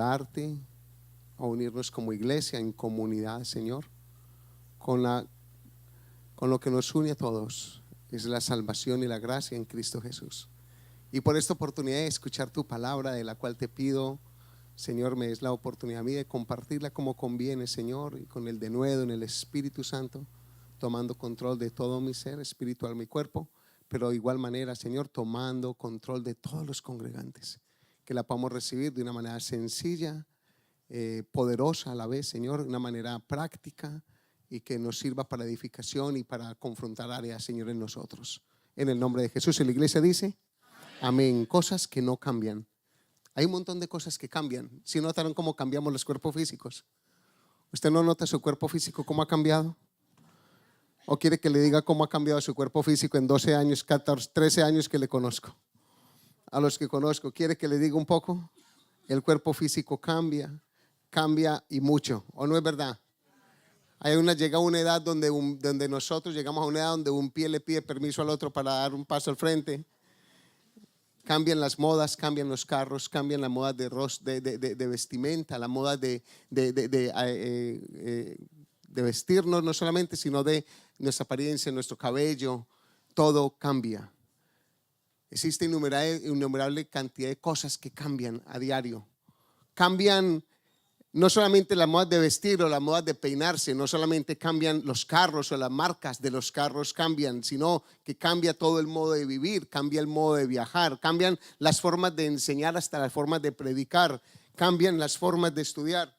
invitarte a unirnos como iglesia en comunidad, Señor, con lo que nos une a todos, es la salvación y la gracia en Cristo Jesús. Y por esta oportunidad de escuchar tu palabra, de la cual te pido, Señor, me des la oportunidad a mí de compartirla como conviene, Señor, y con el denuedo en el Espíritu Santo, tomando control de todo mi ser espiritual, mi cuerpo, pero de igual manera, Señor, tomando control de todos los congregantes, que la podamos recibir de una manera sencilla, poderosa a la vez, Señor, de una manera práctica, y que nos sirva para edificación y para confrontar áreas, Señor, en nosotros. En el nombre de Jesús. Y la iglesia dice amén. Cosas que no cambian. Hay un montón de cosas que cambian. ¿Sí notaron cómo cambiamos los cuerpos físicos? ¿Usted no nota su cuerpo físico cómo ha cambiado? ¿O quiere que le diga cómo ha cambiado su cuerpo físico en 12 años, 14, 13 años que le conozco? A los que conozco, ¿quiere que le diga un poco? El cuerpo físico cambia y mucho, ¿o no es verdad? Llega a una edad donde nosotros llegamos a una edad donde un pie le pide permiso al otro para dar un paso al frente. Cambian las modas, cambian los carros, cambian la moda de vestimenta, la moda de vestirnos no solamente, sino de nuestra apariencia, nuestro cabello, todo cambia. Existe innumerable cantidad de cosas que cambian a diario. Cambian no solamente la moda de vestir o la moda de peinarse, no solamente cambian los carros o las marcas de los carros cambian, sino que cambia todo el modo de vivir, cambia el modo de viajar, cambian las formas de enseñar hasta las formas de predicar, cambian las formas de estudiar,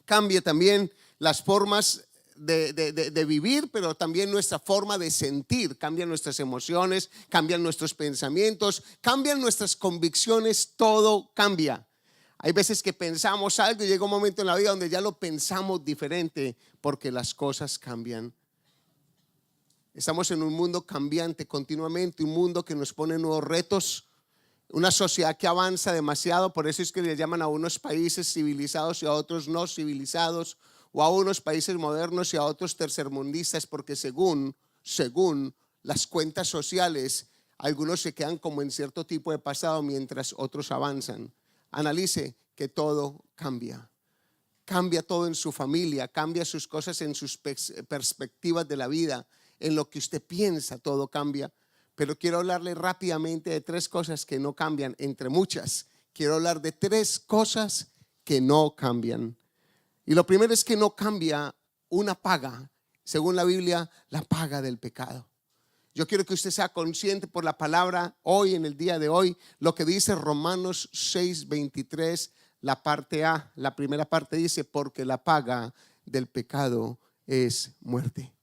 cambia también las formas de vivir, pero también nuestra forma de sentir, cambian nuestras emociones, cambian nuestros pensamientos, cambian nuestras convicciones, todo cambia. Hay veces que pensamos algo y llega un momento en la vida donde ya lo pensamos diferente porque las cosas cambian. Estamos en un mundo cambiante continuamente, un mundo que nos pone nuevos retos, una sociedad que avanza demasiado, por eso es que le llaman a unos países civilizados y a otros no civilizados, o a unos países modernos y a otros tercermundistas, porque según las cuentas sociales, algunos se quedan como en cierto tipo de pasado mientras otros avanzan. Analice que todo cambia. Cambia todo en su familia, cambia sus cosas en sus perspectivas de la vida, en lo que usted piensa, todo cambia. Pero quiero hablarle rápidamente de 3 cosas que no cambian, entre muchas. Quiero hablar de 3 cosas que no cambian. Y lo primero es que no cambia una paga, según la Biblia, la paga del pecado. Yo quiero que usted sea consciente por la palabra hoy, en el día de hoy, lo que dice Romanos 6:23, la parte A. La primera parte dice, porque la paga del pecado es muerte.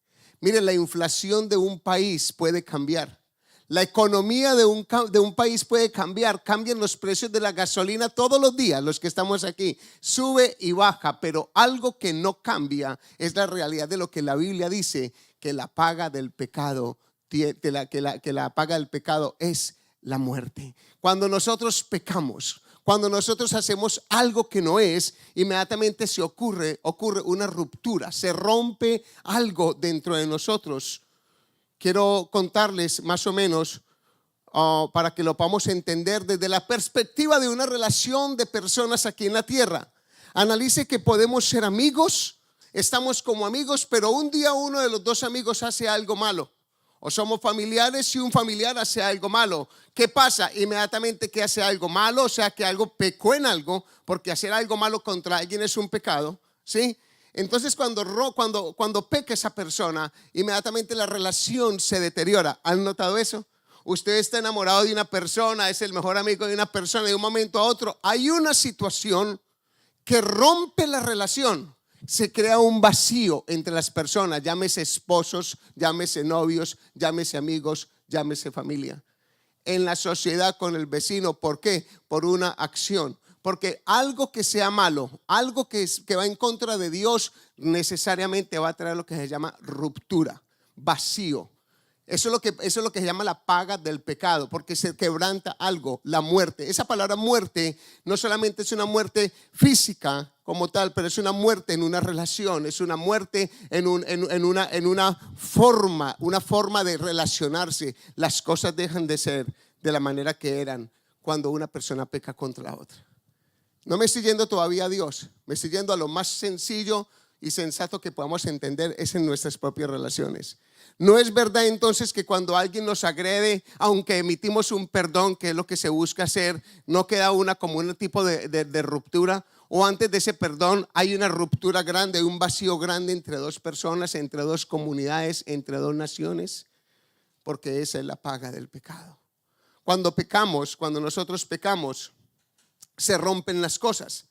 Mire, la inflación de un país puede cambiar. La economía de un país puede cambiar. Cambian los precios de la gasolina todos los días, los que estamos aquí. Sube y baja, pero algo que no cambia es la realidad de lo que la Biblia dice, que la paga del pecado que la paga del pecado es la muerte. Cuando nosotros pecamos, cuando nosotros hacemos algo que no es, inmediatamente ocurre una ruptura, se rompe algo dentro de nosotros. Quiero contarles más o menos para que lo podamos entender desde la perspectiva de una relación de personas aquí en la tierra. Analice que podemos ser amigos, estamos como amigos, pero un día uno de los 2 amigos hace algo malo. O somos familiares y un familiar hace algo malo. ¿Qué pasa? Inmediatamente que hace algo malo, o sea que algo pecó en algo, porque hacer algo malo contra alguien es un pecado, ¿sí? Entonces cuando peca esa persona, inmediatamente la relación se deteriora. ¿Han notado eso? Usted está enamorado de una persona, es el mejor amigo de una persona, y de un momento a otro hay una situación que rompe la relación. Se crea un vacío entre las personas, llámese esposos, llámese novios, llámese amigos, llámese familia. En la sociedad con el vecino, ¿por qué? Por una acción. Porque algo que sea malo, algo que va en contra de Dios, necesariamente va a traer lo que se llama ruptura, vacío. Eso es lo que se llama la paga del pecado, porque se quebranta algo, la muerte. Esa palabra muerte no solamente es una muerte física como tal, pero es una muerte en una relación, es una muerte en una forma de relacionarse. Las cosas dejan de ser de la manera que eran cuando una persona peca contra la otra. No me estoy yendo todavía a Dios, me estoy yendo a lo más sencillo y sensato que podamos entender, es en nuestras propias relaciones. ¿No es verdad entonces que cuando alguien nos agrede, aunque emitimos un perdón, que es lo que se busca hacer, no queda como un tipo de ruptura? O antes de ese perdón hay una ruptura grande, un vacío grande entre dos personas, entre dos comunidades, entre dos naciones, porque esa es la paga del pecado. Cuando pecamos, cuando nosotros pecamos, se rompen las cosas.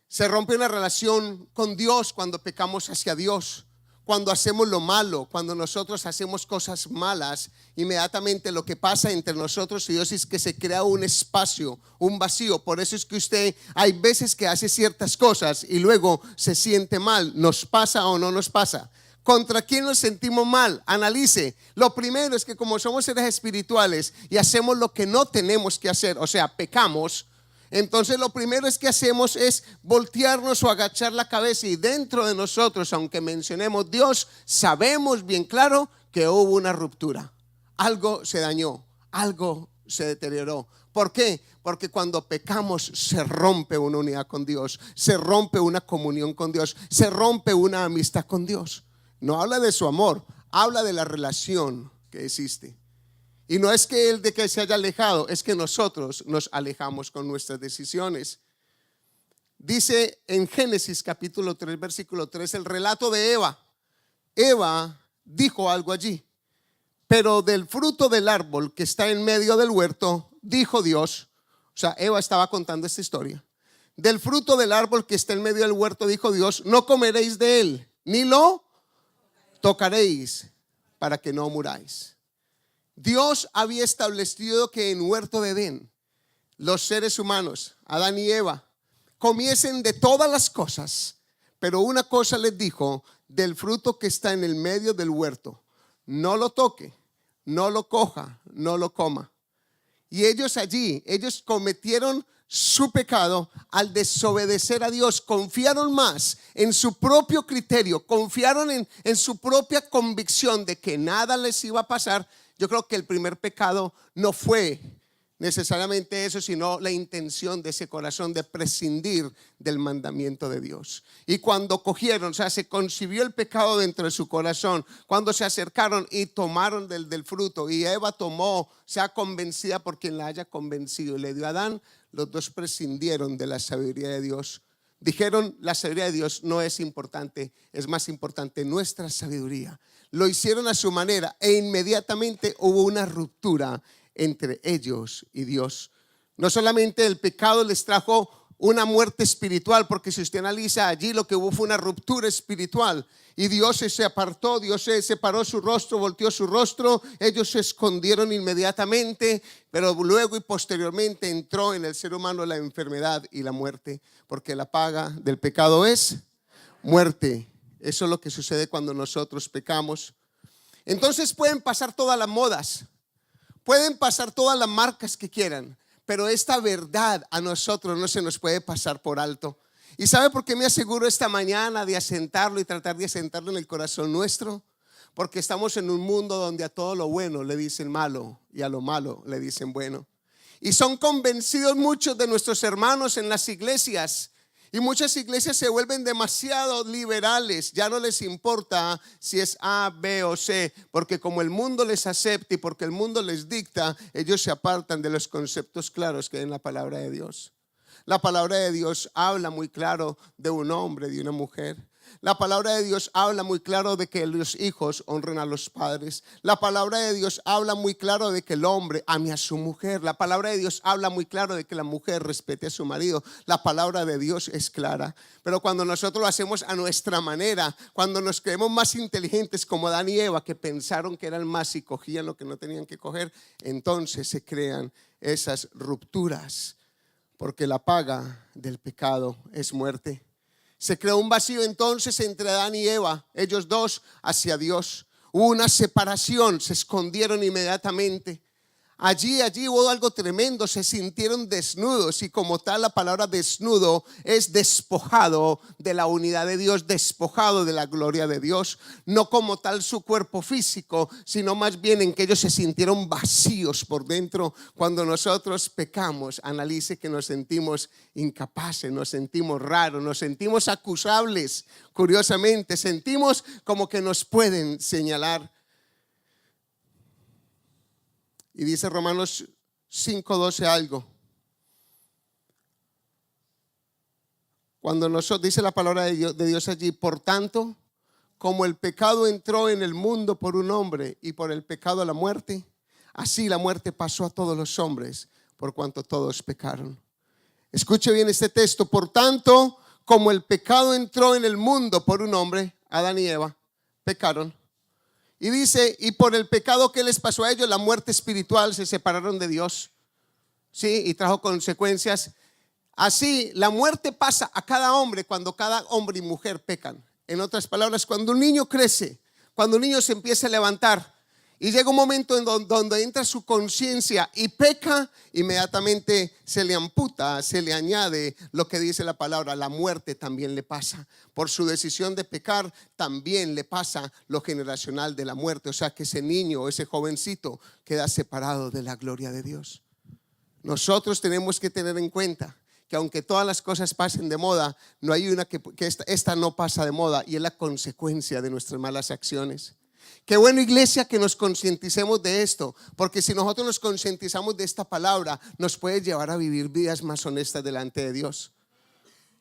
Se rompe una relación con Dios cuando pecamos hacia Dios. Cuando hacemos lo malo, cuando nosotros hacemos cosas malas, inmediatamente lo que pasa entre nosotros y Dios es que se crea un espacio, un vacío. Por eso es que usted hay veces que hace ciertas cosas y luego se siente mal. ¿Nos pasa o no nos pasa? ¿Contra quién nos sentimos mal? Analice. Lo primero es que como somos seres espirituales y hacemos lo que no tenemos que hacer, o sea, pecamos, entonces lo primero es que hacemos es voltearnos o agachar la cabeza, y dentro de nosotros, aunque mencionemos Dios, sabemos bien claro que hubo una ruptura. Algo se dañó, algo se deterioró. ¿Por qué? Porque cuando pecamos se rompe una unidad con Dios, se rompe una comunión con Dios, se rompe una amistad con Dios. No habla de su amor, habla de la relación que existe. Y no es que él de que se haya alejado, es que nosotros nos alejamos con nuestras decisiones. Dice en Génesis capítulo 3 versículo 3 el relato de Eva. Eva dijo algo allí: pero del fruto del árbol que está en medio del huerto, dijo Dios. O sea, Eva estaba contando esta historia. Del fruto del árbol que está en medio del huerto, dijo Dios, no comeréis de él, ni lo tocaréis, para que no muráis. Dios había establecido que en huerto de Edén los seres humanos, Adán y Eva, comiesen de todas las cosas, pero una cosa les dijo: del fruto que está en el medio del huerto, no lo toque, no lo coja, no lo coma. Y ellos cometieron su pecado al desobedecer a Dios. Confiaron más en su propio criterio, confiaron en su propia convicción de que nada les iba a pasar. Yo creo que el primer pecado no fue necesariamente eso, sino la intención de ese corazón de prescindir del mandamiento de Dios. Y cuando cogieron, o sea, se concibió el pecado dentro de su corazón, cuando se acercaron y tomaron del fruto, y Eva tomó, sea convencida por quien la haya convencido, y le dio a Adán, los dos prescindieron de la sabiduría de Dios. Dijeron: la sabiduría de Dios no es importante, es más importante nuestra sabiduría. Lo hicieron a su manera e inmediatamente hubo una ruptura entre ellos y Dios. No solamente el pecado les trajo una muerte espiritual, porque si usted analiza allí, lo que hubo fue una ruptura espiritual, y Dios se apartó, Dios se separó su rostro, volteó su rostro, ellos se escondieron inmediatamente, pero luego y posteriormente entró en el ser humano la enfermedad y la muerte, porque la paga del pecado es muerte. Eso es lo que sucede cuando nosotros pecamos. Entonces pueden pasar todas las modas, pueden pasar todas las marcas que quieran, pero esta verdad a nosotros no se nos puede pasar por alto. ¿Y sabe por qué me aseguro esta mañana de asentarlo y tratar de asentarlo en el corazón nuestro? Porque estamos en un mundo donde a todo lo bueno le dicen malo y a lo malo le dicen bueno. Y son convencidos muchos de nuestros hermanos en las iglesias. Y muchas iglesias se vuelven demasiado liberales, ya no les importa si es A, B o C, porque como el mundo les acepta y porque el mundo les dicta, ellos se apartan de los conceptos claros que hay en la palabra de Dios. La palabra de Dios habla muy claro de un hombre, de una mujer. La palabra de Dios habla muy claro de que los hijos honren a los padres. La palabra de Dios habla muy claro de que el hombre ame a su mujer. La palabra de Dios habla muy claro de que la mujer respete a su marido. La palabra de Dios es clara. Pero cuando nosotros lo hacemos a nuestra manera, cuando nos creemos más inteligentes como Adán y Eva, que pensaron que eran más y cogían lo que no tenían que coger, entonces se crean esas rupturas, porque la paga del pecado es muerte. Se creó un vacío entonces entre Adán y Eva, ellos dos hacia Dios. Hubo una separación, se escondieron inmediatamente. Allí hubo algo tremendo, se sintieron desnudos y como tal la palabra desnudo es despojado de la unidad de Dios, despojado de la gloria de Dios, no como tal su cuerpo físico, sino más bien en que ellos se sintieron vacíos por dentro. Cuando nosotros pecamos, analice que nos sentimos incapaces, nos sentimos raros, nos sentimos acusables, curiosamente, sentimos como que nos pueden señalar. Y dice Romanos 5:12 algo. Cuando nosotros, dice la palabra de Dios allí, por tanto, como el pecado entró en el mundo por un hombre y por el pecado la muerte, así la muerte pasó a todos los hombres por cuanto todos pecaron. Escuche bien este texto. Por tanto, como el pecado entró en el mundo por un hombre, Adán y Eva pecaron. Y dice, y por el pecado que les pasó a ellos, la muerte espiritual, se separaron de Dios, ¿sí? Y trajo consecuencias. Así, la muerte pasa a cada hombre cuando cada hombre y mujer pecan. En otras palabras, cuando un niño crece, cuando un niño se empieza a levantar y llega un momento en donde entra su conciencia y peca, inmediatamente se le amputa, se le añade lo que dice la palabra, la muerte también le pasa. Por su decisión de pecar también le pasa lo generacional de la muerte. O sea que ese niño, ese jovencito queda separado de la gloria de Dios. Nosotros tenemos que tener en cuenta que aunque todas las cosas pasen de moda, no hay una que esta no pasa de moda, y es la consecuencia de nuestras malas acciones. Qué bueno, iglesia, que nos concienticemos de esto, porque si nosotros nos concientizamos de esta palabra, nos puede llevar a vivir vidas más honestas delante de Dios.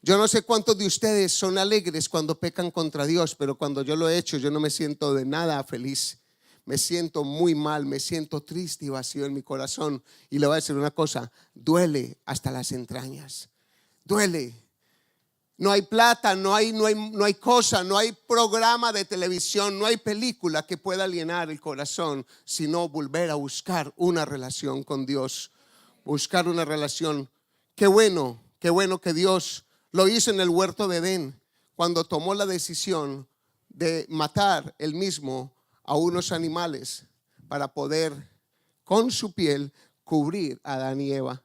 Yo no sé cuántos de ustedes son alegres cuando pecan contra Dios, pero cuando yo lo he hecho, yo no me siento de nada feliz. Me siento muy mal, me siento triste y vacío en mi corazón. Y le voy a decir una cosa, duele hasta las entrañas, duele. No hay plata, no hay cosa, no hay programa de televisión, no hay película que pueda alienar el corazón, sino volver a buscar una relación con Dios, buscar una relación. Qué bueno que Dios lo hizo en el huerto de Edén, cuando tomó la decisión de matar él mismo a unos animales para poder con su piel cubrir a Adán y Eva.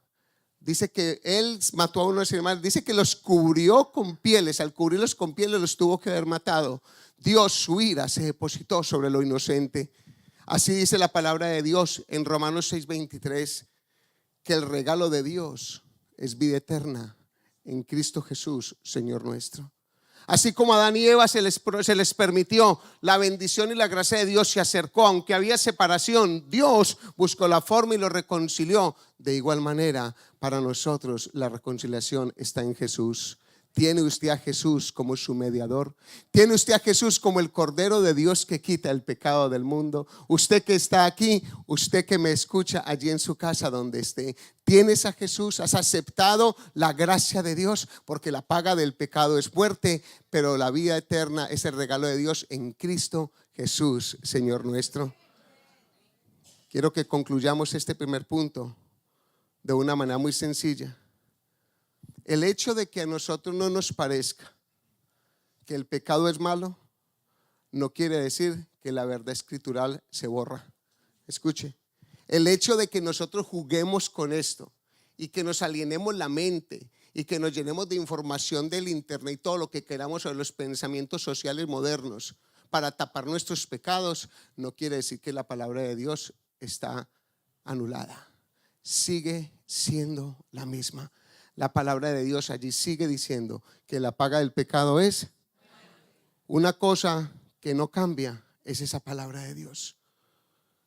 Dice que él mató a unos animales, dice que los cubrió con pieles. Al cubrirlos con pieles los tuvo que haber matado. Dios, su ira se depositó sobre lo inocente. Así dice la palabra de Dios en Romanos 6:23, que el regalo de Dios es vida eterna en Cristo Jesús, Señor nuestro. Así como a Adán y Eva se les permitió la bendición y la gracia de Dios, se acercó, aunque había separación, Dios buscó la forma y lo reconcilió. De igual manera, para nosotros la reconciliación está en Jesús. ¿Tiene usted a Jesús como su mediador? ¿Tiene usted a Jesús como el Cordero de Dios que quita el pecado del mundo? Usted que está aquí, usted que me escucha allí en su casa donde esté, ¿tienes a Jesús? ¿Has aceptado la gracia de Dios? Porque la paga del pecado es muerte, pero la vida eterna es el regalo de Dios en Cristo Jesús, Señor nuestro. Quiero que concluyamos este primer punto de una manera muy sencilla. El hecho de que a nosotros no nos parezca que el pecado es malo no quiere decir que la verdad escritural se borra. Escuche, el hecho de que nosotros juguemos con esto y que nos alienemos la mente y que nos llenemos de información del internet y todo lo que queramos sobre los pensamientos sociales modernos para tapar nuestros pecados, no quiere decir que la palabra de Dios está anulada. Sigue siendo la misma. La palabra de Dios allí sigue diciendo que la paga del pecado es una cosa que no cambia, es esa palabra de Dios.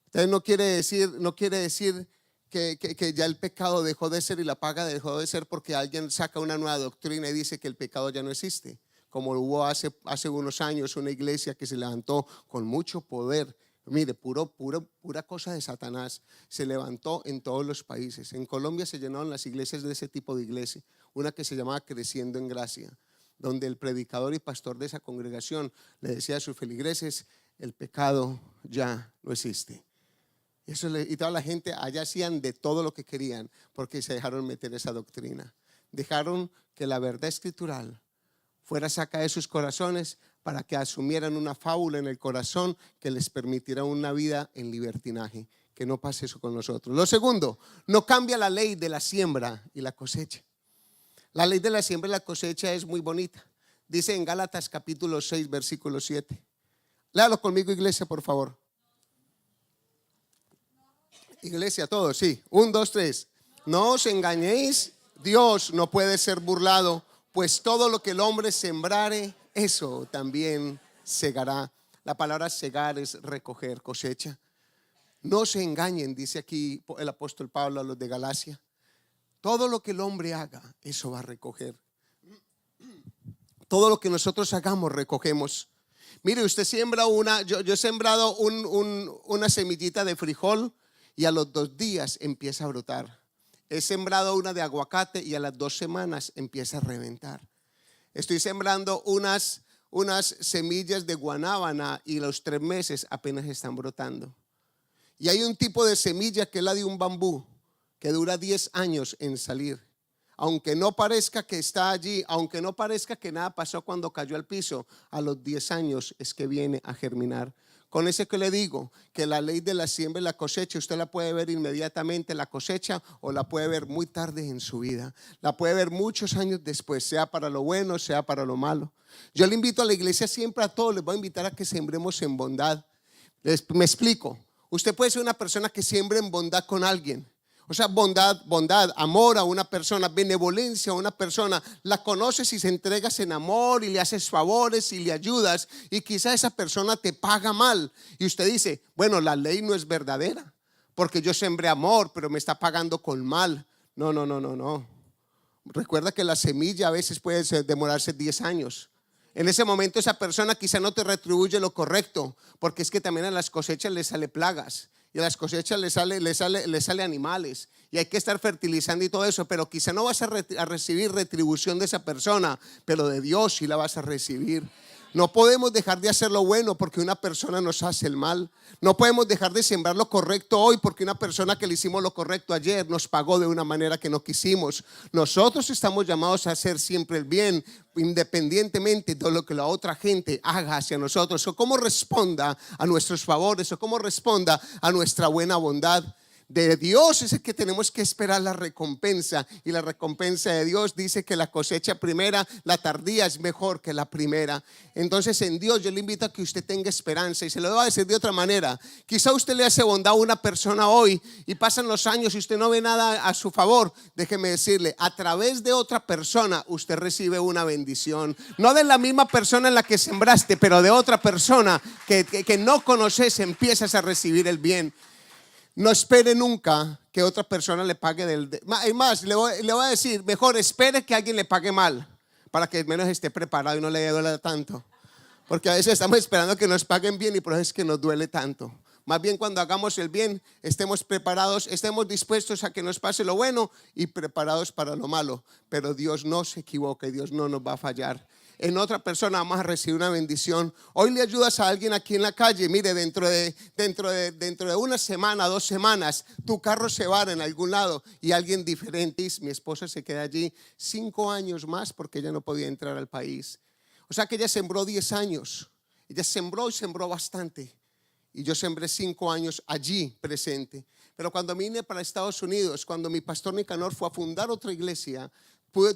Entonces no quiere decir que ya el pecado dejó de ser y la paga dejó de ser porque alguien saca una nueva doctrina y dice que el pecado ya no existe. Como hubo hace unos años una iglesia que se levantó con mucho poder. Mire, pura cosa de Satanás. Se levantó en todos los países. En Colombia se llenaron las iglesias de ese tipo de iglesia. Una que se llamaba Creciendo en Gracia, donde el predicador y pastor de esa congregación le decía a sus feligreses: el pecado ya no existe. Y toda la gente allá hacían de todo lo que querían porque se dejaron meter esa doctrina. Dejaron que la verdad escritural fuera sacada de sus corazones para que asumieran una fábula en el corazón que les permitiera una vida en libertinaje. que no pase eso con nosotros. Lo segundo, no cambia la ley de la siembra y la cosecha. La ley de la siembra y la cosecha es muy bonita. Dice en Gálatas capítulo 6, versículo 7. Léalo conmigo, iglesia, por favor. Iglesia, todos, sí. 1, 2, 3. No os engañéis, Dios no puede ser burlado, pues todo lo que el hombre sembrare, eso también segará. La palabra segar es recoger, cosecha. No se engañen, dice aquí el apóstol Pablo a los de Galacia. Todo lo que el hombre haga, eso va a recoger. Todo lo que nosotros hagamos, recogemos. Mire, usted siembra yo he sembrado una semillita de frijol y a los 2 días empieza a brotar. He sembrado una de aguacate y a las 2 semanas empieza a reventar. Estoy sembrando unas semillas de guanábana y a los 3 meses apenas están brotando. Y hay un tipo de semilla que es la de un bambú, que dura 10 años en salir. Aunque no parezca que está allí, aunque no parezca que nada pasó cuando cayó al piso, a los 10 años es que viene a germinar. Con eso que le digo, que la ley de la siembra y la cosecha, usted la puede ver inmediatamente, la cosecha, o la puede ver muy tarde en su vida. La puede ver muchos años después, sea para lo bueno, sea para lo malo. Yo le invito a la iglesia siempre, a todos, les voy a invitar a que sembremos en bondad. Me explico. Usted puede ser una persona que siembre en bondad con alguien. O sea, bondad, amor a una persona, benevolencia a una persona. La conoces y se entregas en amor y le haces favores y le ayudas. Y quizá esa persona te paga mal. Y usted dice, bueno, la ley no es verdadera. Porque yo sembré amor, pero me está pagando con mal. No. Recuerda que la semilla a veces puede demorarse 10 años. En ese momento esa persona quizá no te retribuye lo correcto. Porque es que también a las cosechas le sale plagas. Y a las cosechas le sale animales. Y hay que estar fertilizando y todo eso. Pero quizá no vas a recibir retribución de esa persona. Pero de Dios sí la vas a recibir. No podemos dejar de hacer lo bueno porque una persona nos hace el mal. No podemos dejar de sembrar lo correcto hoy porque una persona que le hicimos lo correcto ayer nos pagó de una manera que no quisimos. Nosotros estamos llamados a hacer siempre el bien, independientemente de lo que la otra gente haga hacia nosotros, o cómo responda a nuestros favores, o cómo responda a nuestra buena bondad. De Dios es el que tenemos que esperar la recompensa. Y la recompensa de Dios dice que la cosecha primera, la tardía es mejor que la primera. Entonces en Dios yo le invito a que usted tenga esperanza. Y se lo voy a decir de otra manera. Quizá usted le hace bondad a una persona hoy y pasan los años y usted no ve nada a su favor. Déjeme decirle, a través de otra persona usted recibe una bendición. No de la misma persona en la que sembraste, pero de otra persona que no conoces, empiezas a recibir el bien. No espere nunca que otra persona le pague más, le voy a decir, mejor espere que alguien le pague mal, para que menos esté preparado y no le duele tanto. Porque a veces estamos esperando que nos paguen bien y por eso es que nos duele tanto. Más bien cuando hagamos el bien, estemos preparados, estemos dispuestos a que nos pase lo bueno y preparados para lo malo. Pero Dios no se equivoca y Dios no nos va a fallar. En otra persona vamos a recibir una bendición. Hoy le ayudas a alguien aquí en la calle. Mire, dentro de una semana, 2 semanas, tu carro se va en algún lado y alguien diferente. Mi esposa se queda allí 5 años más porque ella no podía entrar al país. O sea que ella sembró 10 años. Ella sembró y sembró bastante. Y yo sembré 5 años allí presente. Pero cuando vine para Estados Unidos, cuando mi pastor Nicanor fue a fundar otra iglesia,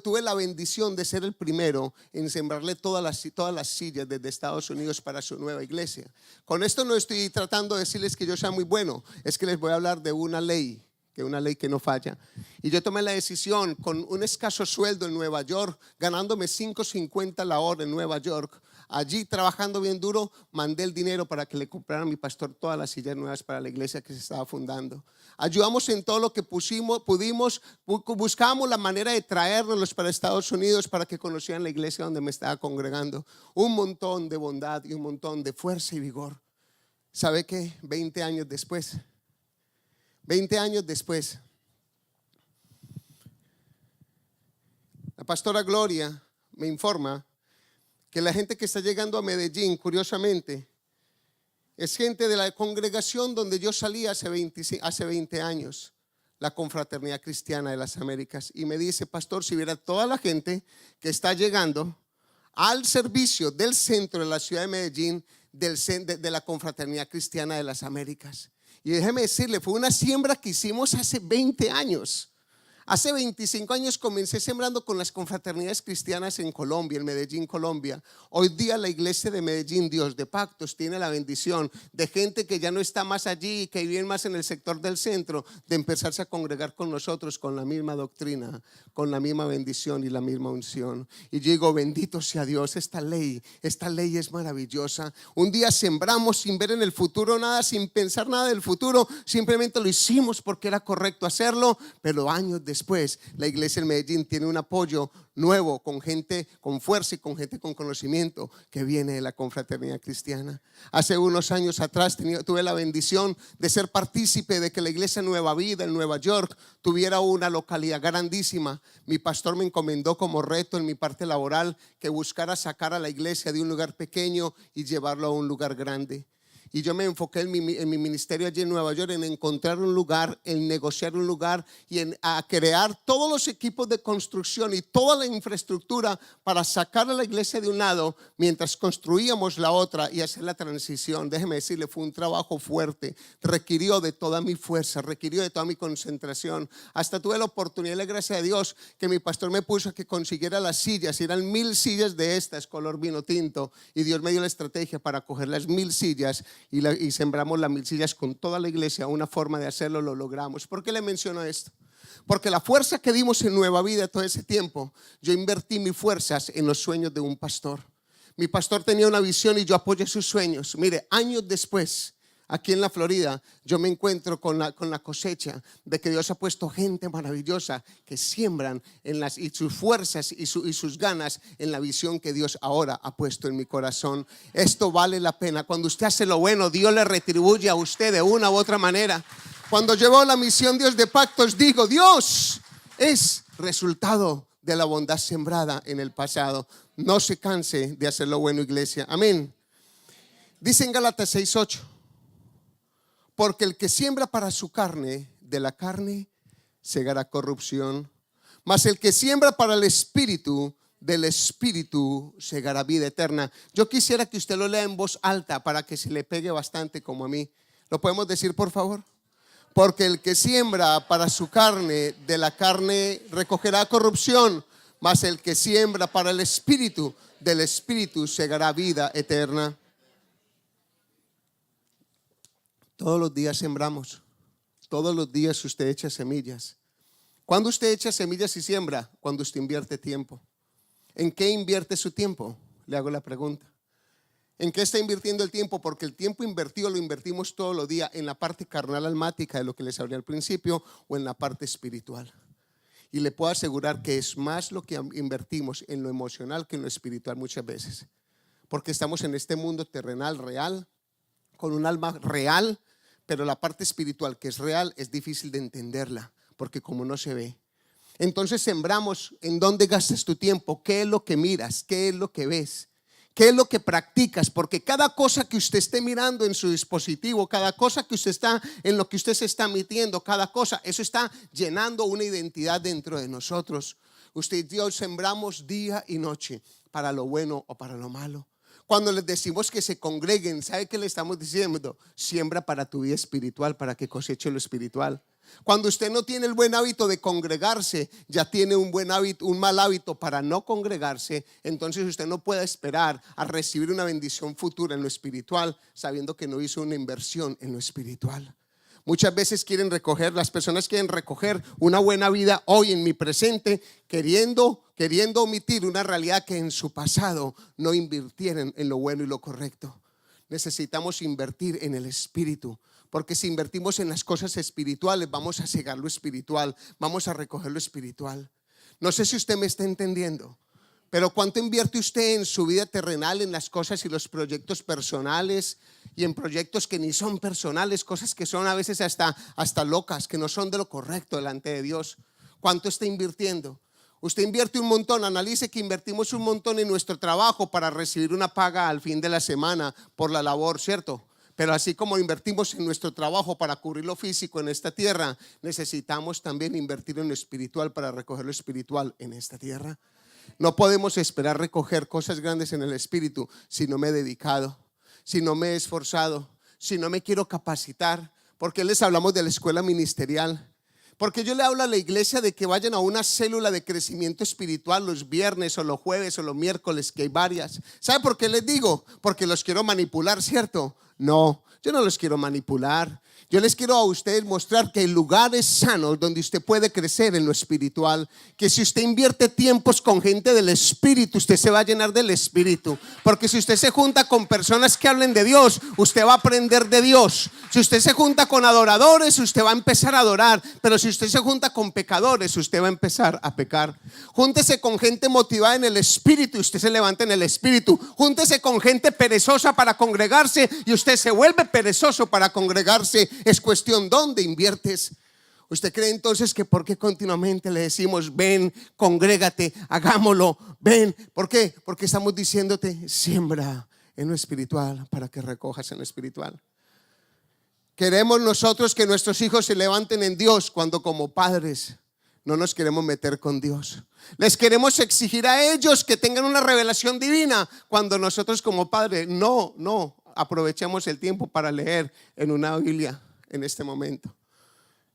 tuve la bendición de ser el primero en sembrarle todas las sillas desde Estados Unidos para su nueva iglesia. Con esto no estoy tratando de decirles que yo sea muy bueno, es que les voy a hablar de una ley que no falla. Y yo tomé la decisión con un escaso sueldo en Nueva York, ganándome $5.50 la hora en Nueva York. Allí trabajando bien duro, mandé el dinero para que le comprara a mi pastor todas las sillas nuevas para la iglesia que se estaba fundando. Ayudamos en todo lo que pudimos, buscamos la manera de traernos para Estados Unidos para que conocieran la iglesia donde me estaba congregando. Un montón de bondad y un montón de fuerza y vigor. ¿Sabe qué? 20 años después, la pastora Gloria me informa que la gente que está llegando a Medellín, curiosamente, es gente de la congregación donde yo salí hace 20 años, la Confraternidad Cristiana de las Américas. Y me dice, pastor, si viera toda la gente que está llegando al servicio del centro de la ciudad de Medellín, de la Confraternidad Cristiana de las Américas. Y déjeme decirle, fue una siembra que hicimos hace 20 años. Hace 25 años comencé sembrando con las confraternidades cristianas en Colombia, en Medellín, Colombia. Hoy día la iglesia de Medellín, Dios de Pactos, tiene la bendición de gente que ya no está más allí, que vive más en el sector del centro, de empezarse a congregar con nosotros con la misma doctrina, con la misma bendición y la misma unción. Y yo digo, bendito sea Dios, esta ley es maravillosa. Un día sembramos sin ver en el futuro nada, sin pensar nada del futuro, simplemente lo hicimos porque era correcto hacerlo, pero años después la iglesia en Medellín tiene un apoyo nuevo, con gente con fuerza y con gente con conocimiento que viene de la confraternidad cristiana. Hace unos años atrás tuve la bendición de ser partícipe de que la iglesia Nueva Vida en Nueva York tuviera una localidad grandísima. Mi pastor me encomendó como reto en mi parte laboral que buscara sacar a la iglesia de un lugar pequeño y llevarlo a un lugar grande. Y yo me enfoqué en mi ministerio allí en Nueva York, en encontrar un lugar, en negociar un lugar y a crear todos los equipos de construcción y toda la infraestructura para sacar a la iglesia de un lado mientras construíamos la otra y hacer la transición. Déjeme decirle, fue un trabajo fuerte, requirió de toda mi fuerza, requirió de toda mi concentración. Hasta tuve la oportunidad, la gracia de Dios, que mi pastor me puso a que consiguiera las sillas. Eran 1000 sillas de estas, color vino tinto, y Dios me dio la estrategia para coger las 1000 sillas y sembramos las 1000 sillas con toda la iglesia. Una forma de hacerlo, lo logramos. ¿Por qué le menciono esto? Porque la fuerza que dimos en Nueva Vida todo ese tiempo, yo invertí mis fuerzas en los sueños de un pastor. Mi pastor tenía una visión y yo apoyé sus sueños. Mire, años después, aquí en la Florida, yo me encuentro con la cosecha de que Dios ha puesto gente maravillosa que siembran y sus fuerzas y sus ganas en la visión que Dios ahora ha puesto en mi corazón. Esto vale la pena. Cuando usted hace lo bueno, Dios le retribuye a usted de una u otra manera. Cuando llevo la misión Dios de Pactos, digo, Dios es resultado de la bondad sembrada en el pasado. No se canse de hacer lo bueno, iglesia. Amén. Dice en Gálatas 6:8. Porque el que siembra para su carne, de la carne segará corrupción. Mas el que siembra para el espíritu, del espíritu segará vida eterna. Yo quisiera que usted lo lea en voz alta para que se le pegue bastante como a mí. ¿Lo podemos decir, por favor? Porque el que siembra para su carne, de la carne recogerá corrupción. Mas el que siembra para el espíritu, del espíritu segará vida eterna. Todos los días sembramos. Todos los días usted echa semillas. ¿Cuándo usted echa semillas y siembra? Cuando usted invierte tiempo. ¿En qué invierte su tiempo? Le hago la pregunta. ¿En qué está invirtiendo el tiempo? Porque el tiempo invertido lo invertimos todos los días en la parte carnal almática de lo que les hablé al principio o en la parte espiritual. Y le puedo asegurar que es más lo que invertimos en lo emocional que en lo espiritual muchas veces. Porque estamos en este mundo terrenal real, con un alma real, pero la parte espiritual que es real es difícil de entenderla, porque como no se ve. Entonces sembramos. ¿En dónde gastas tu tiempo? ¿Qué es lo que miras? ¿Qué es lo que ves? ¿Qué es lo que practicas? Porque cada cosa que usted esté mirando en su dispositivo, cada cosa que usted está, en lo que usted se está metiendo, cada cosa, eso está llenando una identidad dentro de nosotros. Usted y yo sembramos día y noche para lo bueno o para lo malo. Cuando les decimos que se congreguen, ¿sabe qué le estamos diciendo? Siembra para tu vida espiritual, para que coseche lo espiritual. Cuando usted no tiene el buen hábito de congregarse, ya tiene un mal hábito para no congregarse, entonces usted no puede esperar a recibir una bendición futura en lo espiritual, sabiendo que no hizo una inversión en lo espiritual. Muchas veces las personas quieren recoger una buena vida hoy en mi presente, queriendo omitir una realidad que en su pasado no invirtieron en lo bueno y lo correcto. Necesitamos invertir en el espíritu, porque si invertimos en las cosas espirituales, vamos a cegar lo espiritual, vamos a recoger lo espiritual. No sé si usted me está entendiendo. Pero ¿cuánto invierte usted en su vida terrenal, en las cosas y los proyectos personales y en proyectos que ni son personales, cosas que son a veces hasta locas, que no son de lo correcto delante de Dios? ¿Cuánto está invirtiendo? Usted invierte un montón. Analice que invertimos un montón en nuestro trabajo para recibir una paga al fin de la semana por la labor, ¿cierto? Pero así como invertimos en nuestro trabajo para cubrir lo físico en esta tierra, necesitamos también invertir en lo espiritual para recoger lo espiritual en esta tierra. No podemos esperar recoger cosas grandes en el espíritu si no me he dedicado. si no me he esforzado, si no me quiero capacitar? ¿Por qué les hablamos de la escuela ministerial? Porque yo le hablo a la iglesia de que vayan a una célula de crecimiento espiritual los viernes o los jueves o los miércoles, que hay varias. ¿Sabe por qué les digo? Porque los quiero manipular, ¿cierto? No, yo no los quiero manipular. Yo les quiero a ustedes mostrar que hay lugares sanos donde usted puede crecer en lo espiritual. Que si usted invierte tiempos con gente del espíritu, usted se va a llenar del espíritu. Porque si usted se junta con personas que hablen de Dios, usted va a aprender de Dios. Si usted se junta con adoradores, usted va a empezar a adorar. Pero si usted se junta con pecadores, usted va a empezar a pecar. Júntese con gente motivada en el espíritu y usted se levanta en el espíritu. Júntese con gente perezosa para congregarse y usted se vuelve perezoso para congregarse. Es cuestión dónde inviertes. ¿Usted cree entonces que por qué continuamente le decimos ven, congrégate, hagámoslo, ven? ¿Por qué? Porque estamos diciéndote siembra en lo espiritual para que recojas en lo espiritual. Queremos nosotros que nuestros hijos se levanten en Dios cuando como padres no nos queremos meter con Dios. Les queremos exigir a ellos que tengan una revelación divina cuando nosotros como padres no aprovechamos el tiempo para leer en una Biblia en este momento.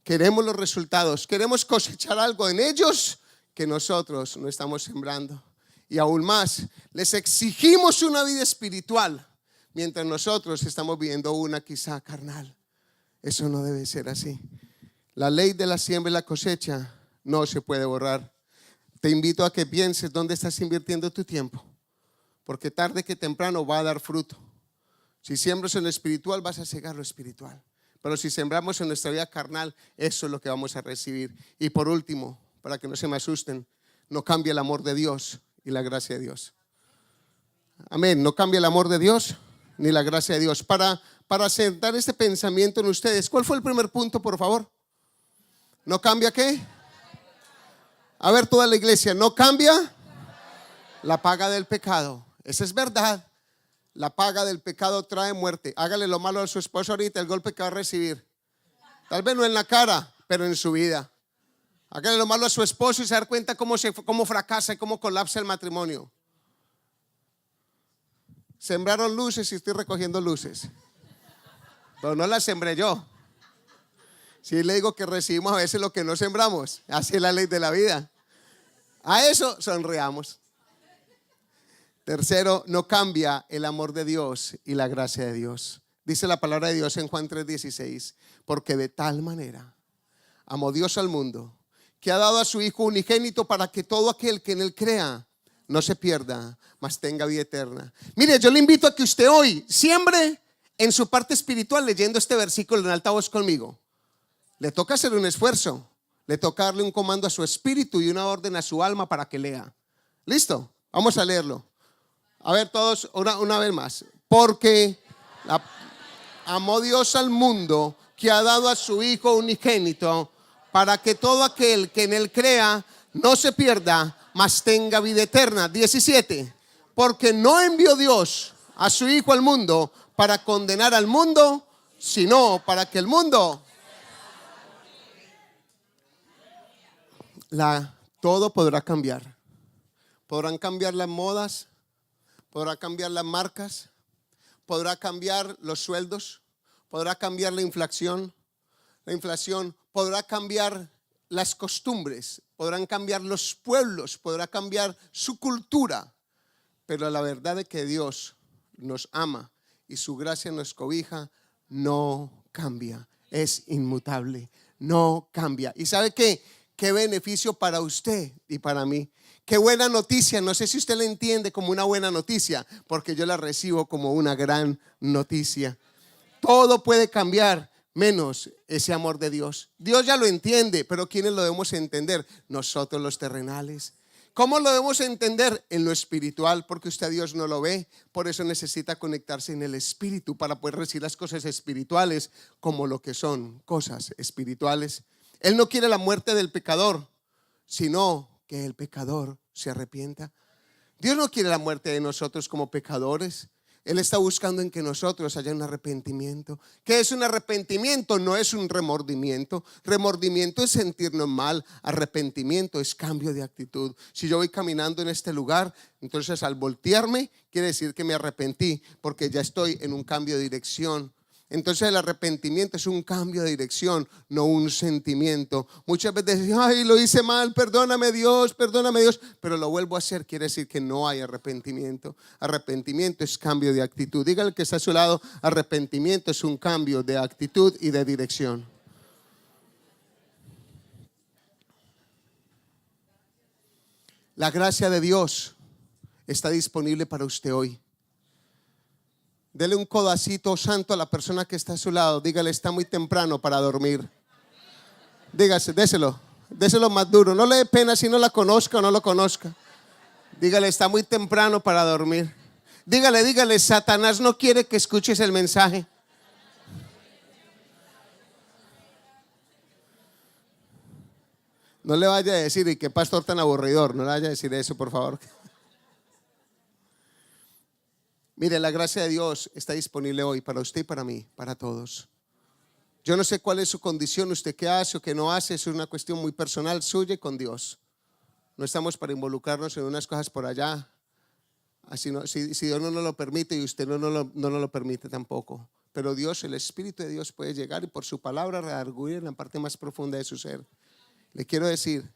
Queremos los resultados, queremos cosechar algo en ellos que nosotros no estamos sembrando. Y aún más, les exigimos una vida espiritual mientras nosotros estamos viviendo una quizá carnal. Eso no debe ser así. La ley de la siembra y la cosecha no se puede borrar. Te invito a que pienses dónde estás invirtiendo tu tiempo, porque tarde que temprano va a dar fruto. Si siembras en lo espiritual, vas a cegar lo espiritual. Pero si sembramos en nuestra vida carnal, eso es lo que vamos a recibir. Y por último, para que no se me asusten, no cambia el amor de Dios y la gracia de Dios. Amén, no cambia el amor de Dios ni la gracia de Dios. Para sentar este pensamiento en ustedes, ¿cuál fue el primer punto, por favor? ¿No cambia qué? A ver, toda la iglesia, ¿no cambia? La paga del pecado. Esa es verdad. La paga del pecado trae muerte. Hágale lo malo a su esposo ahorita, el golpe que va a recibir. Tal vez no en la cara, pero en su vida. Hágale lo malo a su esposo y se da cuenta cómo fracasa y cómo colapsa el matrimonio. Sembraron luces y estoy recogiendo luces. Pero no las sembré yo. Si le digo que recibimos a veces lo que no sembramos. Así es la ley de la vida. A eso sonreamos. Tercero, no cambia el amor de Dios y la gracia de Dios. Dice la palabra de Dios en Juan 3:16, porque de tal manera amó Dios al mundo, que ha dado a su Hijo unigénito para que todo aquel que en él crea no se pierda, mas tenga vida eterna. Mire, yo le invito a que usted hoy siembre en su parte espiritual leyendo este versículo en alta voz conmigo. Le toca hacer un esfuerzo, le toca darle un comando a su espíritu y una orden a su alma para que lea. ¿Listo? Vamos a leerlo. A ver todos, una vez más. Porque amó Dios al mundo, que ha dado a su Hijo unigénito, para que todo aquel que en él crea no se pierda, mas tenga vida eterna. 17. Porque no envió Dios a su Hijo al mundo para condenar al mundo, sino para que el mundo... Todo podrá cambiar. Podrán cambiar las modas, podrá cambiar las marcas, podrá cambiar los sueldos, podrá cambiar la inflación, podrá cambiar las costumbres, podrán cambiar los pueblos, podrá cambiar su cultura, pero la verdad de que Dios nos ama y su gracia nos cobija no cambia, es inmutable, no cambia. ¿Y sabe qué? Qué beneficio para usted y para mí. Qué buena noticia. No sé si usted la entiende como una buena noticia, porque yo la recibo como una gran noticia. Todo puede cambiar menos ese amor de Dios. Dios ya lo entiende, pero ¿quiénes lo debemos entender? Nosotros los terrenales. ¿Cómo lo debemos entender? En lo espiritual, porque usted a Dios no lo ve. Por eso necesita conectarse en el espíritu para poder recibir las cosas espirituales como lo que son cosas espirituales. Él no quiere la muerte del pecador, sino que el pecador se arrepienta. Dios no quiere la muerte de nosotros como pecadores, Él está buscando en que nosotros haya un arrepentimiento. ¿Qué es un arrepentimiento? No es un remordimiento. Remordimiento es sentirnos mal. Arrepentimiento es cambio de actitud. Si yo voy caminando en este lugar, entonces al voltearme quiere decir que me arrepentí, porque ya estoy en un cambio de dirección. Entonces el arrepentimiento es un cambio de dirección, no un sentimiento. Muchas veces decimos, ay, lo hice mal, perdóname Dios, pero lo vuelvo a hacer, quiere decir que no hay arrepentimiento. Arrepentimiento es cambio de actitud. Dígale que está a su lado, arrepentimiento es un cambio de actitud y de dirección. La gracia de Dios está disponible para usted hoy. Dele un codacito santo a la persona que está a su lado. Dígale, está muy temprano para dormir. Dígase, déselo más duro. No le dé pena si no la conozca o no lo conozca. Dígale, está muy temprano para dormir. Dígale, Satanás no quiere que escuches el mensaje. No le vaya a decir, y qué pastor tan aburridor. No le vaya a decir eso, por favor. Mire, la gracia de Dios está disponible hoy para usted y para mí, para todos. Yo no sé cuál es su condición, usted qué hace o qué no hace, es una cuestión muy personal suya y con Dios. No estamos para involucrarnos en unas cosas por allá. Así no, si Dios no nos lo permite y usted no nos lo permite tampoco. Pero Dios, el Espíritu de Dios puede llegar y por su palabra redarguir en la parte más profunda de su ser. Le quiero decir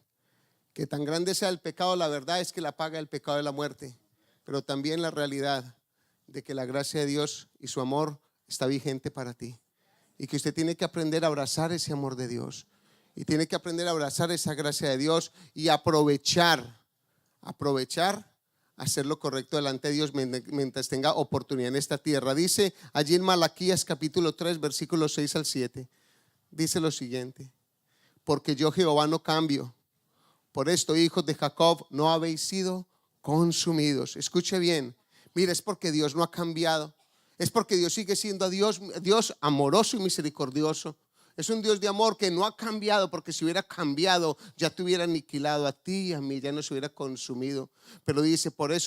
que tan grande sea el pecado, la verdad es que la paga el pecado de la muerte, pero también la realidad de que la gracia de Dios y su amor está vigente para ti, y que usted tiene que aprender a abrazar ese amor de Dios y tiene que aprender a abrazar esa gracia de Dios y aprovechar hacer lo correcto delante de Dios mientras tenga oportunidad en esta tierra. Dice allí en Malaquías capítulo 3 versículos 6 al 7, dice lo siguiente: porque yo Jehová no cambio, por esto hijos de Jacob no habéis sido consumidos. Escuche bien. Mira, es porque Dios no ha cambiado. Es porque Dios sigue siendo Dios amoroso y misericordioso. Es un Dios de amor que no ha cambiado, porque si hubiera cambiado ya te hubiera aniquilado a ti y a mí, ya nos hubiera consumido. Pero dice, porque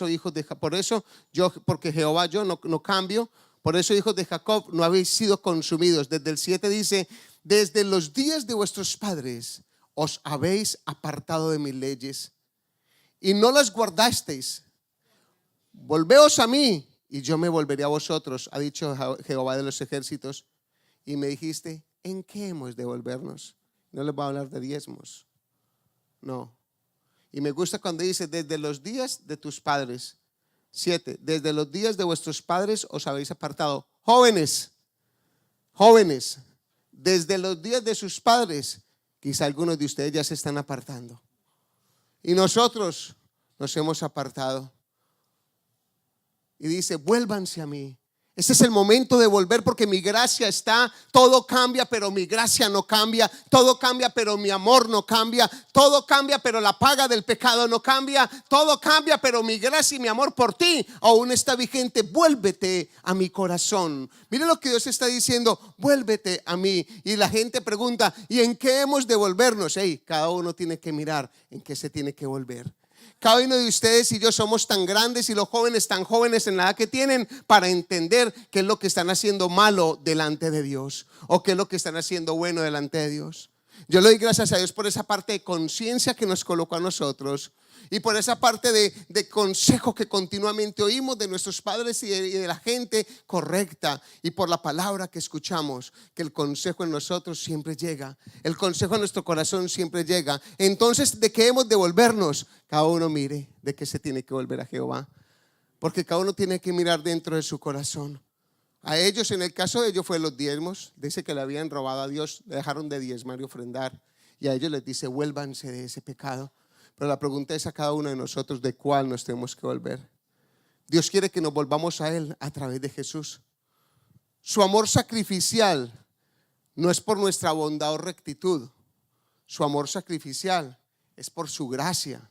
Jehová yo no cambio, por eso hijos de Jacob no habéis sido consumidos. Desde el 7 dice, desde los días de vuestros padres os habéis apartado de mis leyes y no las guardasteis. Volveos a mí y yo me volveré a vosotros, ha dicho Jehová de los ejércitos. Y me dijiste, ¿en qué hemos de volvernos? No les voy a hablar de diezmos, no. Y me gusta cuando dice, desde los días de tus padres. 7, desde los días de vuestros padres os habéis apartado. Jóvenes, desde los días de sus padres, quizá algunos de ustedes ya se están apartando. Y nosotros nos hemos apartado. Y dice, vuélvanse a mí. Este es el momento de volver, porque mi gracia está. Todo cambia, pero mi gracia no cambia. Todo cambia, pero mi amor no cambia. Todo cambia, pero la paga del pecado no cambia. Todo cambia, pero mi gracia y mi amor por ti aún está vigente. Vuélvete a mi corazón. Mire lo que Dios está diciendo, vuélvete a mí. Y la gente pregunta, ¿y en qué hemos de volvernos? Cada uno tiene que mirar en qué se tiene que volver. Cada uno de ustedes y yo somos tan grandes, y los jóvenes tan jóvenes en la edad que tienen, para entender qué es lo que están haciendo malo delante de Dios o qué es lo que están haciendo bueno delante de Dios. Yo le doy gracias a Dios por esa parte de conciencia que nos colocó a nosotros, y por esa parte de consejo que continuamente oímos de nuestros padres y de la gente correcta, y por la palabra que escuchamos, que el consejo en nosotros siempre llega, el consejo en nuestro corazón siempre llega. Entonces, ¿de qué hemos de volvernos? Cada uno mire de qué se tiene que volver a Jehová, porque cada uno tiene que mirar dentro de su corazón. A ellos, en el caso de ellos, fue los diezmos. Dice que le habían robado a Dios, le dejaron de diezmar y ofrendar, y a ellos les dice, vuélvanse de ese pecado. Pero la pregunta es a cada uno de nosotros, ¿de cuál nos tenemos que volver? Dios quiere que nos volvamos a Él a través de Jesús. Su amor sacrificial no es por nuestra bondad o rectitud. Su amor sacrificial es por su gracia.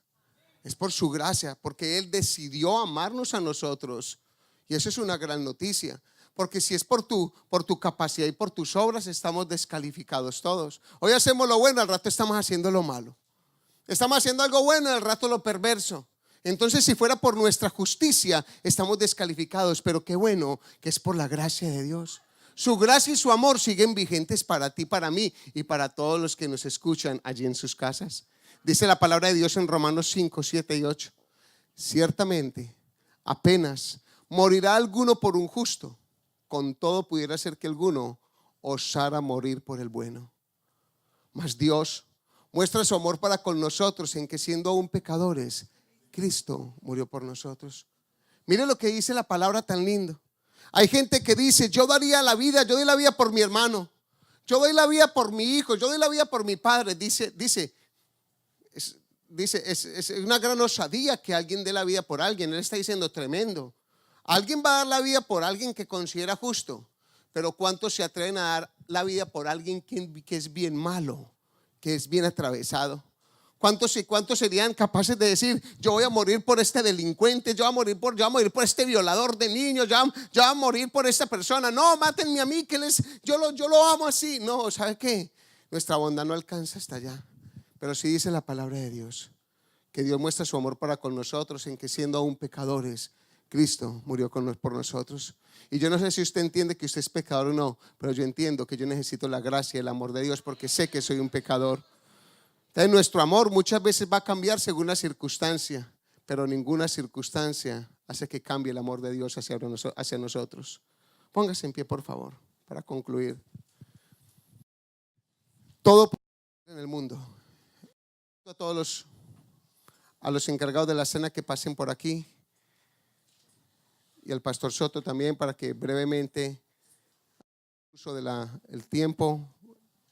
Es por su gracia, porque Él decidió amarnos a nosotros. Y eso es una gran noticia. Porque si es por tu capacidad y por tus obras, estamos descalificados todos. Hoy hacemos lo bueno, al rato estamos haciendo lo malo. Estamos haciendo algo bueno, al rato lo perverso. Entonces, si fuera por nuestra justicia, estamos descalificados, pero qué bueno que es por la gracia de Dios. Su gracia y su amor siguen vigentes para ti, para mí y para todos los que nos escuchan allí en sus casas. Dice la palabra de Dios en Romanos 5, 7 y 8. Ciertamente, apenas morirá alguno por un justo, con todo pudiera ser que alguno osara morir por el bueno. Mas Dios muestra su amor para con nosotros en que siendo aún pecadores, Cristo murió por nosotros. Mire lo que dice la palabra tan lindo. Hay gente que dice, yo daría la vida, yo doy la vida por mi hermano, yo doy la vida por mi hijo, yo doy la vida por mi padre. Es una gran osadía que alguien dé la vida por alguien. Él está diciendo tremendo. Alguien va a dar la vida por alguien que considera justo, pero ¿cuántos se atreven a dar la vida por alguien que es bien malo, que es bien atravesado? ¿Cuántos serían capaces de decir, yo voy a morir por este delincuente, yo voy a morir por este violador de niños, yo voy a morir por esta persona? No, mátenme a mí, yo lo amo así. No, ¿sabe qué? Nuestra bondad no alcanza hasta allá. Pero sí dice la palabra de Dios, que Dios muestra su amor para con nosotros en que siendo aún pecadores, Cristo murió por nosotros. Y yo no sé si usted entiende que usted es pecador o no, pero yo entiendo que yo necesito la gracia y el amor de Dios porque sé que soy un pecador. Entonces nuestro amor muchas veces va a cambiar según la circunstancia, pero ninguna circunstancia hace que cambie el amor de Dios hacia nosotros. Póngase en pie, por favor, para concluir. Todo en el mundo. A todos los encargados de la cena que pasen por aquí y al pastor Soto también, para que brevemente uso el tiempo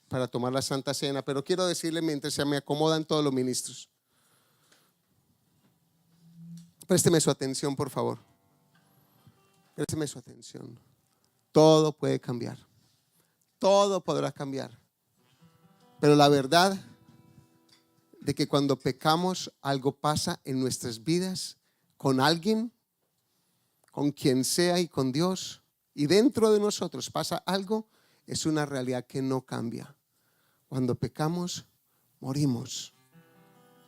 para tomar la Santa Cena. Pero quiero decirle, mientras se me acomodan todos los ministros, présteme su atención, por favor. Présteme su atención. Todo puede cambiar, todo podrá cambiar, pero la verdad de que cuando pecamos algo pasa en nuestras vidas con alguien, con quien sea y con Dios, y dentro de nosotros pasa algo, es una realidad que no cambia. Cuando pecamos, morimos.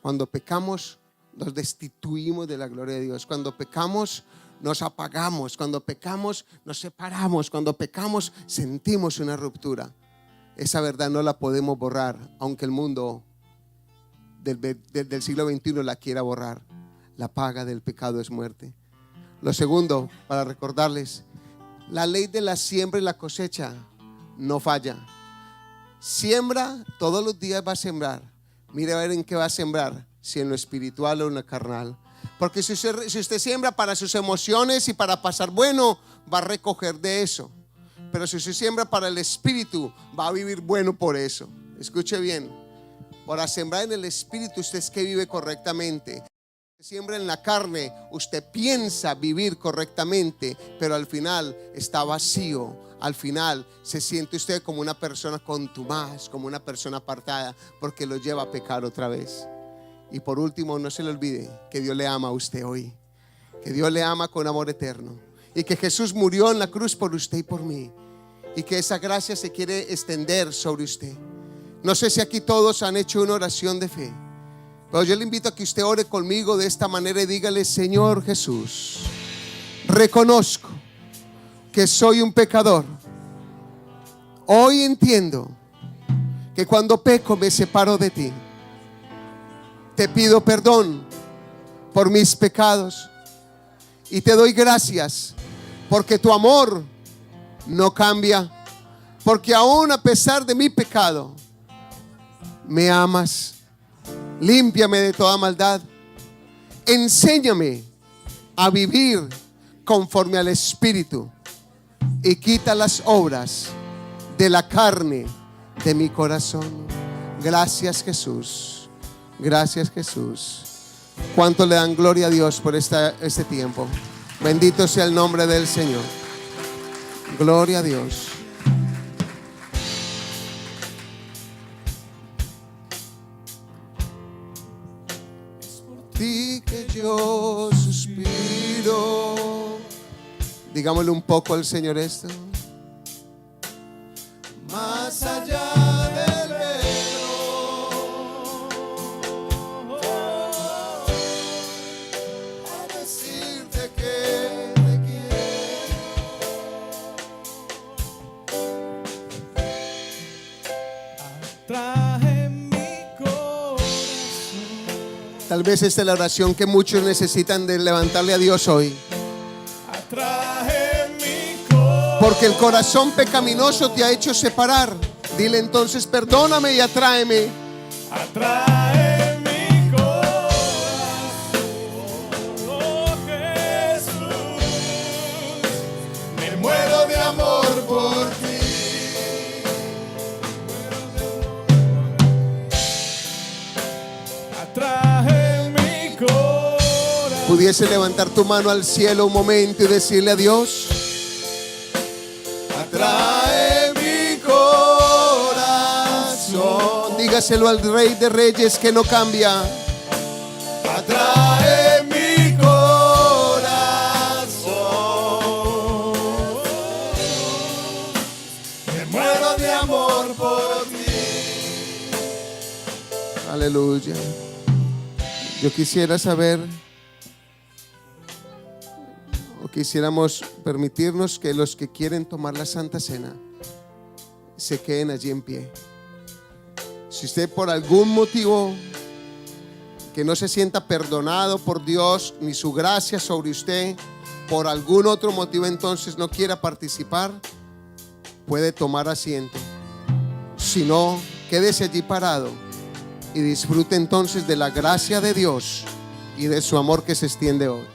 Cuando pecamos, nos destituimos de la gloria de Dios. Cuando pecamos, nos apagamos. Cuando pecamos, nos separamos. Cuando pecamos, sentimos una ruptura. Esa verdad no la podemos borrar, aunque el mundo del siglo XXI la quiera borrar. La paga del pecado es muerte. Lo segundo, para recordarles, la ley de la siembra y la cosecha no falla. Siembra, todos los días va a sembrar. Mire a ver en qué va a sembrar, si en lo espiritual o en lo carnal. Porque si usted siembra para sus emociones y para pasar bueno, va a recoger de eso. Pero si usted siembra para el espíritu, va a vivir bueno por eso. Escuche bien, para sembrar en el espíritu usted es que vive correctamente. Siembra en la carne, usted piensa vivir correctamente, pero al final está vacío. Al final se siente usted como una persona contumaz, como una persona apartada, porque lo lleva a pecar otra vez. Y por último, no se le olvide que Dios le ama a usted hoy, que Dios le ama con amor eterno, y que Jesús murió en la cruz por usted y por mí, y que esa gracia se quiere extender sobre usted. No sé si aquí todos han hecho una oración de fe, pero yo le invito a que usted ore conmigo de esta manera y dígale: Señor Jesús, reconozco que soy un pecador. Hoy entiendo que cuando peco me separo de ti. Te pido perdón por mis pecados y te doy gracias porque tu amor no cambia, porque aún a pesar de mi pecado me amas. Límpiame de toda maldad. Enséñame a vivir conforme al Espíritu y quita las obras de la carne de mi corazón. Gracias, Jesús. Gracias, Jesús. ¿Cuánto le dan gloria a Dios por este tiempo? Bendito sea el nombre del Señor. Gloria a Dios. Que yo suspiro. Digámosle un poco al Señor esto. Más allá del velo, atrae mi corazón. Tal vez esta es la oración que muchos necesitan de levantarle a Dios hoy. Atrae mi corazón. Porque el corazón pecaminoso te ha hecho separar. Dile entonces, perdóname y atráeme. Atrae mi corazón, oh Jesús, me muero de amor por ti. Atrae mi corazón. Pudiese levantar tu mano al cielo un momento y decirle a Dios, atrae mi corazón. Dígaselo al Rey de Reyes que no cambia. Atrae mi corazón. Me muero de amor por ti. Aleluya. Yo quisiera saber, o quisiéramos permitirnos que los que quieren tomar la Santa Cena se queden allí en pie. Si usted por algún motivo que no se sienta perdonado por Dios ni su gracia sobre usted, por algún otro motivo entonces no quiera participar, puede tomar asiento. Si no, quédese allí parado y disfrute entonces de la gracia de Dios y de su amor que se extiende hoy.